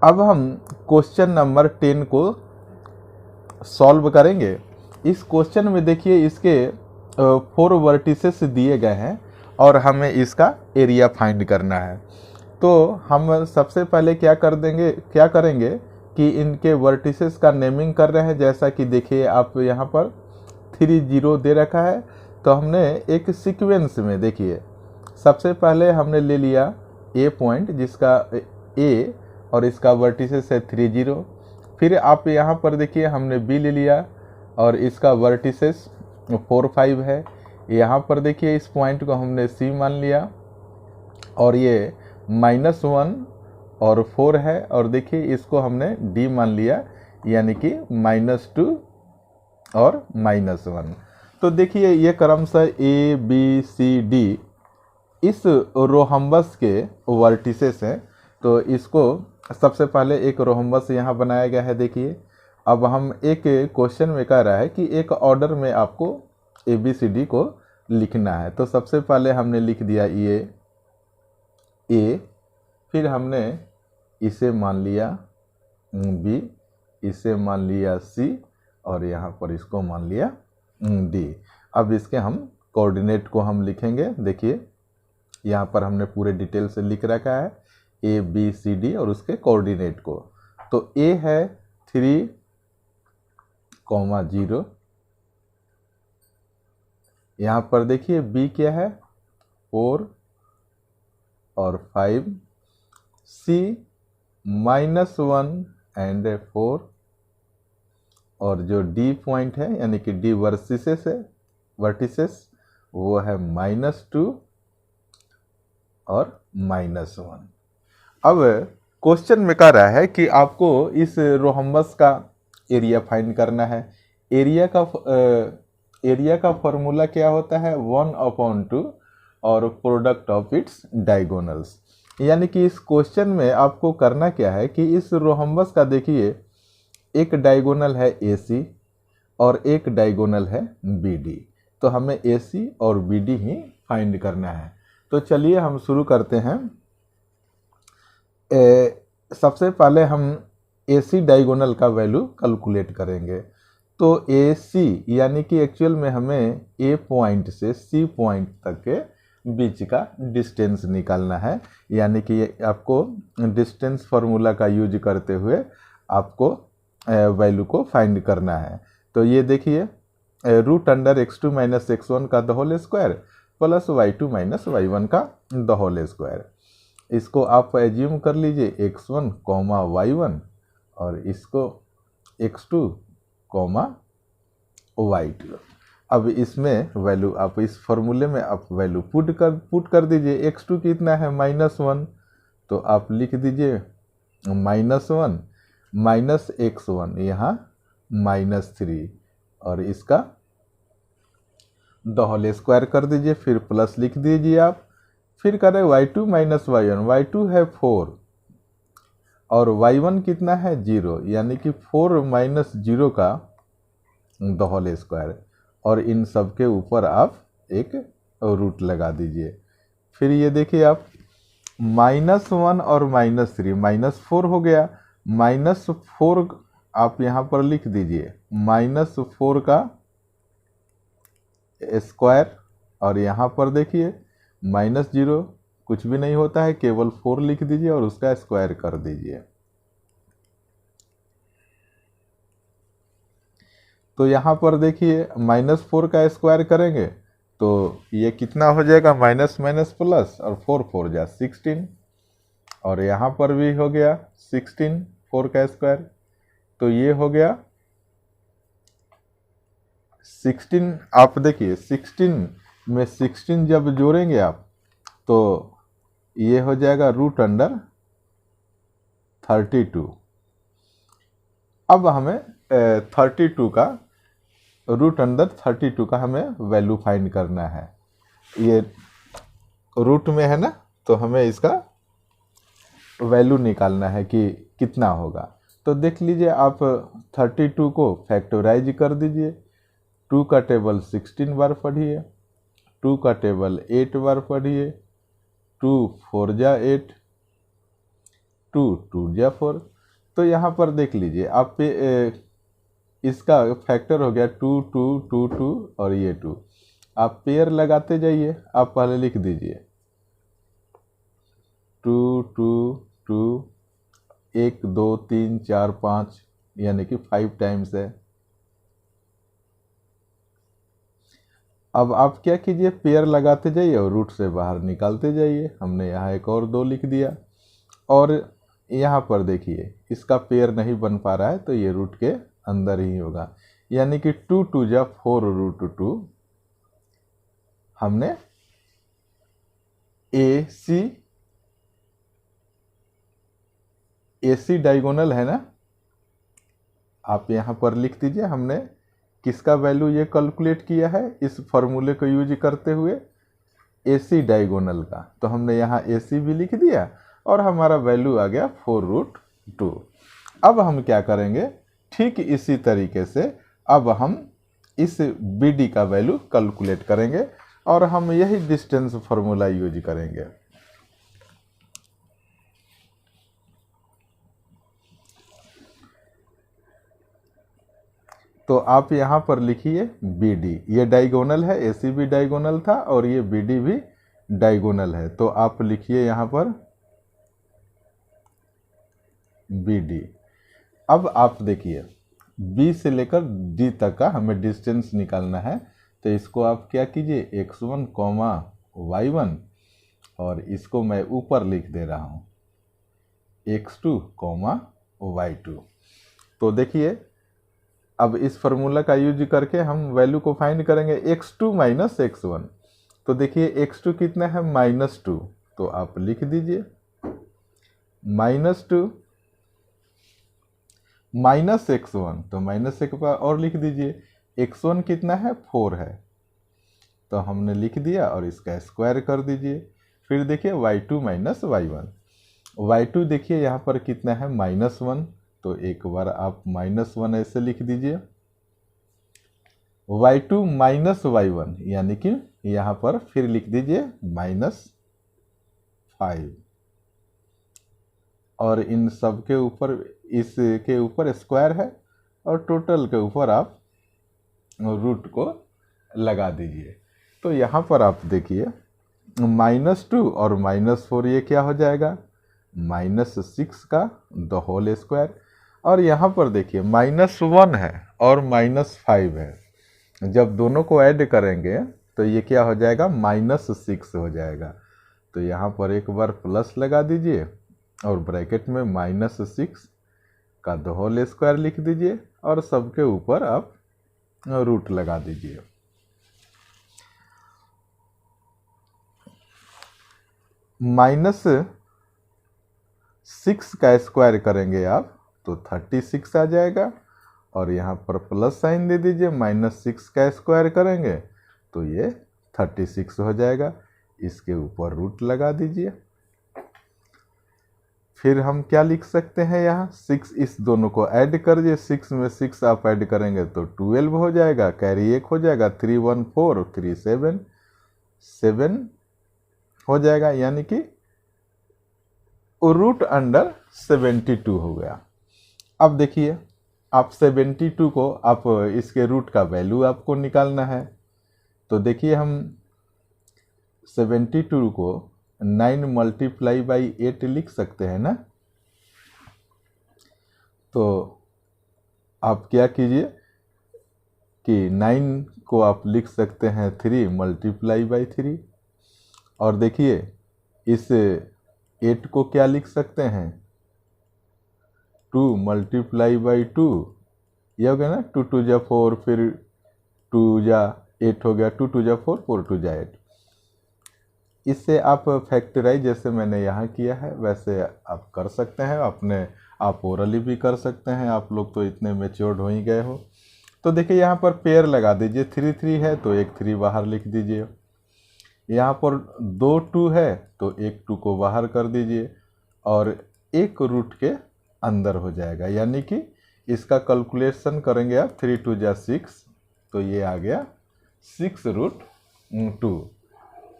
अब हम question number 10 को सॉल्व करेंगे। इस क्वेश्चन में देखिए इसके 4 वर्टिसेस दिए गए हैं और हमें इसका एरिया फाइंड करना है। तो हम सबसे पहले क्या करेंगे कि इनके वर्टिसेस का नेमिंग कर रहे हैं। जैसा कि देखिए आप यहाँ पर 3 0 दे रखा है, तो हमने एक सीक्वेंस में देखिए सबसे पहले हमने ले लिया ए पॉइंट जिसका ए और इसका वर्टिसेस है 3 0। फिर आप यहाँ पर देखिए हमने बी ले लिया और इसका वर्टिसेस 4 5 है। यहाँ पर देखिए इस पॉइंट को हमने सी मान लिया और ये -1 और 4 है, और देखिए इसको हमने डी मान लिया यानी कि -2 और -1। तो देखिए ये क्रमशः ए बी सी डी इस रोहम्बस के वर्टिसेस हैं। तो इसको सबसे पहले एक रोहम्बस यहाँ बनाया गया है। देखिए अब हम एक क्वेश्चन में कह रहा है कि एक ऑर्डर में आपको ए बी सी डी को लिखना है। तो सबसे पहले हमने लिख दिया ये ए, फिर हमने इसे मान लिया बी, इसे मान लिया सी और यहाँ पर इसको मान लिया डी। अब इसके हम कोऑर्डिनेट को हम लिखेंगे। देखिए यहाँ पर हमने पूरे डिटेल से लिख रखा है ए बी सी डी और उसके कोऑर्डिनेट को। तो ए है 3, 0, यहाँ पर देखिए बी क्या है 4 और 5, सी -1 एंड 4, और जो डी पॉइंट है यानी कि डी वर्टिसेस वो है -2 और -1। अब क्वेश्चन में कह रहा है कि आपको इस रोहम्बस का एरिया फाइंड करना है। एरिया का फॉर्मूला क्या होता है 1/2 और प्रोडक्ट ऑफ इट्स डायगोनल्स। यानी कि इस क्वेश्चन में आपको करना क्या है कि इस रोहम्बस का देखिए एक डायगोनल है AC और एक डायगोनल है BD। तो हमें AC और BD ही फाइंड करना है। तो चलिए हम शुरू करते हैं। सबसे पहले हम AC डायगोनल का वैल्यू कैलकुलेट करेंगे। तो AC यानी कि एक्चुअल में हमें A पॉइंट से C पॉइंट तक के बीच का डिस्टेंस निकालना है। यानी कि आपको डिस्टेंस फार्मूला का यूज करते हुए आपको वैल्यू को फाइंड करना है। तो ये देखिए √(x2 - x1) का whole square plus y2 - y1 का होल स्क्वायर। इसको आप एज्यूम कर लीजिए x1, y1 और इसको x2, y2। अब इसमें वैल्यू आप इस फॉर्मूले में आप वैल्यू पुट कर दीजिए। x2 कितना है -1, तो आप लिख दीजिए -1 -x1 यहाँ -3 और इसका होल स्क्वायर कर दीजिए, फिर प्लस लिख दीजिए आप। फिर करें y2 - y1, y2 है 4 और y1 कितना है 0, यानी कि 4 - 0 का होल स्क्वायर, और इन सब के ऊपर आप एक रूट लगा दीजिए। फिर ये देखिए आप -1 और -3 -4 हो गया। -4 आप यहाँ पर लिख दीजिए -4 का स्क्वायर, और यहाँ पर देखिए -0 कुछ भी नहीं होता है, केवल 4 लिख दीजिए और उसका स्क्वायर कर दीजिए। तो यहाँ पर देखिए -4 का स्क्वायर करेंगे तो ये कितना हो जाएगा माइनस प्लस, और 4 4 जा 16, और यहाँ पर भी हो गया 16 4 का स्क्वायर। तो ये हो गया 16। आप देखिए 16 में 16 जब जोड़ेंगे आप तो ये हो जाएगा √32। अब हमें 32 का √32 का हमें वैल्यू फाइंड करना है। ये रूट में है ना, तो हमें इसका वैल्यू निकालना है कि कितना होगा। तो देख लीजिए आप 32 को फैक्टराइज कर दीजिए। 2 का टेबल 16 बार पढ़िए, 2 का टेबल 8 बार पढ़िए, 2 4 जा 8, 2 2 जा 4। तो यहाँ पर देख लीजिए आप पे इसका फैक्टर हो गया 2 2 2 2 और ये 2। आप पेयर लगाते जाइए, आप पहले लिख दीजिए 2 2 2 1 2 3 4 5 यानी कि 5 टाइम्स है। अब आप क्या कीजिए, पेयर लगाते जाइए और रूट से बाहर निकालते जाइए। हमने यहाँ एक और 2 लिख दिया, और यहाँ पर देखिए इसका पेयर नहीं बन पा रहा है तो ये रूट के अंदर ही होगा, यानी कि 2 2 जा 4 रूट 2। हमने AC डायगोनल है ना, आप यहाँ पर लिख दीजिए। हमने किसका वैल्यू ये कैलकुलेट किया है इस फॉर्मूले को यूज करते हुए, AC डायगोनल का। तो हमने यहाँ AC भी लिख दिया और हमारा वैल्यू आ गया 4 रूट 2। अब हम क्या करेंगे, ठीक इसी तरीके से अब हम इस BD का वैल्यू कैलकुलेट करेंगे और हम यही डिस्टेंस फॉर्मूला यूज करेंगे। तो आप यहाँ पर लिखिए BD, ये डायगोनल है, AC भी डायगोनल था और ये BD भी डायगोनल है। तो आप लिखिए यहाँ पर BD। अब आप देखिए B से लेकर D तक का हमें डिस्टेंस निकालना है, तो इसको आप क्या कीजिए x1, y1 और इसको मैं ऊपर लिख दे रहा हूँ x2, y2। तो देखिए अब इस फार्मूला का यूज करके हम वैल्यू को फाइंड करेंगे x2 माइनस x1। तो देखिए x2 कितना है -2, तो आप लिख दीजिए -2 माइनस x1, तो माइनस एक बार और लिख दीजिए। x1 कितना है 4 है, तो हमने लिख दिया और इसका स्क्वायर कर दीजिए। फिर देखिए y2 माइनस y1, y2 देखिए यहाँ पर कितना है -1, तो एक बार आप -1 ऐसे लिख दीजिए। y2 माइनस y1 यानी कि यहाँ पर फिर लिख दीजिए -5, और इन सब के ऊपर इसके ऊपर स्क्वायर है और टोटल के ऊपर आप रूट को लगा दीजिए। तो यहाँ पर आप देखिए -2 और -4 ये क्या हो जाएगा -6 का द होल स्क्वायर, और यहाँ पर देखिए -1 है और -5 है। जब दोनों को ऐड करेंगे तो ये क्या हो जाएगा -6 हो जाएगा। तो यहाँ पर एक बार प्लस लगा दीजिए और ब्रैकेट में -6 का द होल स्क्वायर लिख दीजिए और सबके ऊपर आप रूट लगा दीजिए। -6 का स्क्वायर करेंगे आप तो 36 आ जाएगा, और यहाँ पर प्लस साइन दे दीजिए। -6 का स्क्वायर करेंगे तो ये 36 हो जाएगा, इसके ऊपर रूट लगा दीजिए। फिर हम क्या लिख सकते हैं यहाँ 6, इस दोनों को ऐड कर दिए, 6 में 6 आप ऐड करेंगे तो 12 हो जाएगा, कैरी 1 हो जाएगा, 3 1 4 3 7 7 हो जाएगा, यानी कि रूट अंडर 72 हो गया। अब देखिए आप 72 को आप इसके रूट का वैल्यू आपको निकालना है। तो देखिए हम 72 को 9 मल्टीप्लाई बाई 8 लिख सकते हैं ना। तो आप क्या कीजिए कि 9 को आप लिख सकते हैं 3 मल्टीप्लाई बाई 3, और देखिए इस 8 को क्या लिख सकते हैं 2 मल्टीप्लाई बाई 2, यह हो गया ना 2 2 जा 4, फिर 2 जा 8 हो गया, 2 2 जा 4 4 2 जा 8। इससे आप फैक्टराइज जैसे मैंने यहाँ किया है वैसे आप कर सकते हैं, अपने आप ओरली भी कर सकते हैं। आप लोग तो इतने मैच्योर्ड हो ही गए हो। तो देखिए यहाँ पर पेयर लगा दीजिए, 3 3 है तो एक 3 बाहर लिख दीजिए। यहाँ पर 2 2 है तो एक 2 को बाहर कर दीजिए और एक रूट के अंदर हो जाएगा, यानी कि इसका कैलकुलेशन करेंगे आप 3 2 जा 6, तो ये आ गया 6 रूट 2।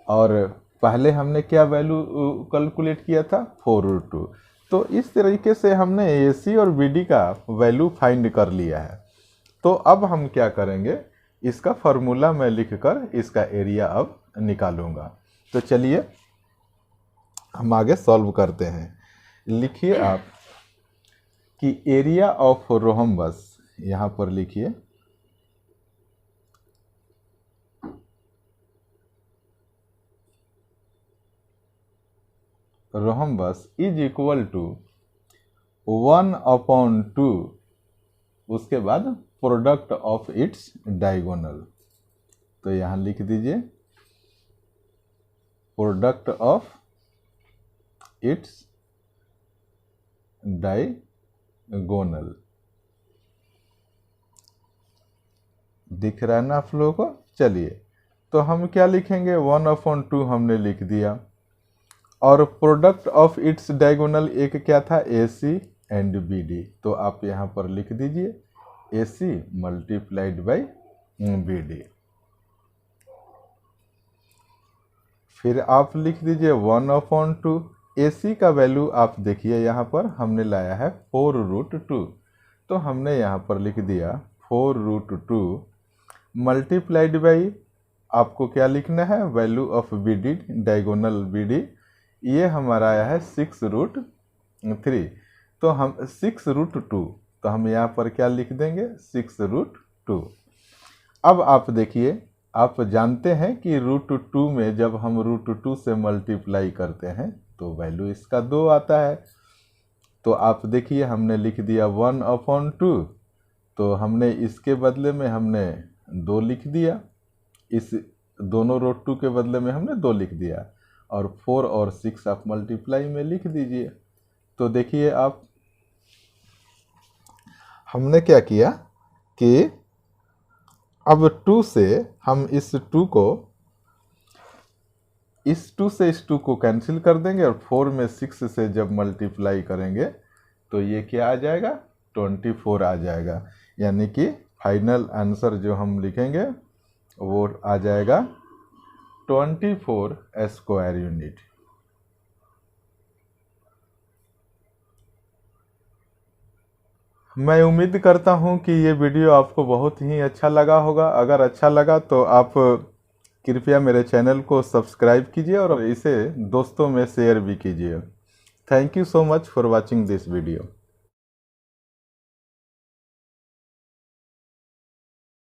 और पहले हमने क्या वैल्यू कैलकुलेट किया था 4 रूट 2, तो इस तरीके से हमने AC और BD का वैल्यू फाइंड कर लिया है। तो अब हम क्या करेंगे, इसका फार्मूला मैं लिखकर इसका एरिया अब निकालूंगा। तो चलिए हम आगे सॉल्व करते हैं। लिखिए आप कि एरिया ऑफ रोहम्बस, यहाँ पर लिखिए रोहम्बस इज इक्वल टू 1/2, उसके बाद प्रोडक्ट ऑफ इट्स डायगोनल। तो यहाँ लिख दीजिए प्रोडक्ट ऑफ इट्स डायगोनल। दिख रहा है ना आप लोगों को? चलिए तो हम क्या लिखेंगे, 1/2 हमने लिख दिया, और प्रोडक्ट ऑफ इट्स डायगोनल एक क्या था, AC एंड BD। तो आप यहाँ पर लिख दीजिए AC मल्टीप्लाइड बाई BD। फिर आप लिख दीजिए 1/2। AC का वैल्यू आप देखिए यहाँ पर हमने लाया है 4√2, तो हमने यहाँ पर लिख दिया 4√2 मल्टीप्लाइड बाई, आपको क्या लिखना है, value of BD diagonal BD, ये हमारा आया है 6√3। तो हम 6√2, तो हम यहाँ पर क्या लिख देंगे, 6√2। अब आप देखिए, आप जानते हैं कि √2 में जब हम √2 से मल्टीप्लाई करते हैं तो वैल्यू इसका 2 आता है। तो आप देखिए हमने लिख दिया 1/2, तो हमने इसके बदले में हमने 2 लिख दिया, इस दोनों √2 के बदले में हमने 2 लिख दिया, और 4 और 6 आप मल्टीप्लाई में लिख दीजिए। तो देखिए आप, हमने क्या किया कि अब 2 से हम इस 2 को, इस 2 से इस 2 को कैंसिल कर देंगे, और 4 में 6 से जब मल्टीप्लाई करेंगे तो ये क्या आ जाएगा, 24 आ जाएगा। यानी कि फाइनल आंसर जो हम लिखेंगे वो आ जाएगा 24 स्क्वायर यूनिट। मैं उम्मीद करता हूं कि ये वीडियो आपको बहुत ही अच्छा लगा होगा। अगर अच्छा लगा तो आप कृपया मेरे चैनल को सब्सक्राइब कीजिए और इसे दोस्तों में शेयर भी कीजिए। Thank you so much for watching this video.